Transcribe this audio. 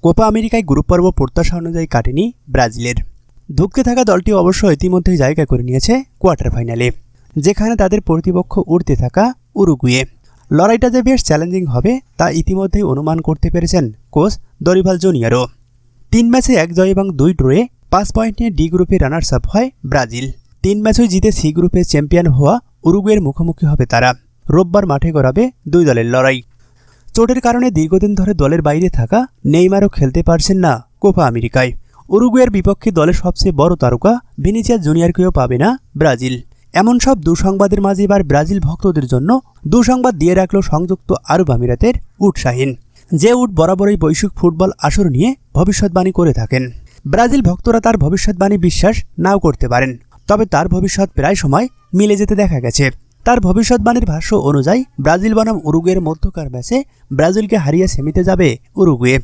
Copa আমেরিকায় group পর্ব প্রত্যাশা অনুযায়ী কাটেনি ব্রাজিলের। ধুঁকতে থাকা দলটি অবশ্য ইতিমধ্যেই জায়গা করে নিয়েছে কোয়ার্টার ফাইনালে, যেখানে তাদের প্রতিপক্ষ উঠতে থাকা উরুগুয়ে। লড়াইটা যে বেশ চ্যালেঞ্জিং হবে তা ইতিমধ্যেই অনুমান করতে পেরেছেন কোচ দরিভাল জুনিয়রও। 3 ম্যাচে 1 জয় এবং 2 ড্রয়ে 5 পয়েন্ট নিয়ে ডি গ্রুপে রানার্স আপ হয় ব্রাজিল। 3 ম্যাচই জিতে সি গ্রুপে চ্যাম্পিয়ন হওয়া উরুগুয়ের মুখোমুখি হবে তারা। রোববার মাঠে গড়াবে 2 দলের লড়াই। চোটের কারণে দীর্ঘদিন ধরে দলের বাইরে থাকা নেইমারও খেলতে পারছেন না কোপা আমেরিকায়। উরুগুয়ের বিপক্ষে দলের সবচেয়ে বড় তারকা ভিনিসিয়াস জুনিয়রকেও পাবে না ব্রাজিল। এমন সব দুঃসংবাদের মাঝে এবার ব্রাজিল ভক্তদের জন্য দুঃসংবাদ দিয়ে রাখল সংযুক্ত আরব আমিরাতের উট শাহীন, যে উট বরাবরই বৈশ্বিক ফুটবল আসর নিয়ে ভবিষ্যৎবাণী করে থাকেন। ব্রাজিল ভক্তরা তার ভবিষ্যৎবাণী বিশ্বাস নাও করতে পারেন, তবে তার ভবিষ্যৎ প্রায় সময় মিলে যেতে দেখা গেছে। তার ভবিষ্যৎবাণীর ভাষ্য অনুযায়ী ব্রাজিল বনাম উরুগুয়ের মধ্যকার ম্যাচে ব্রাজিলকে হারিয়ে সেমিতে যাবে উরুগুয়ে।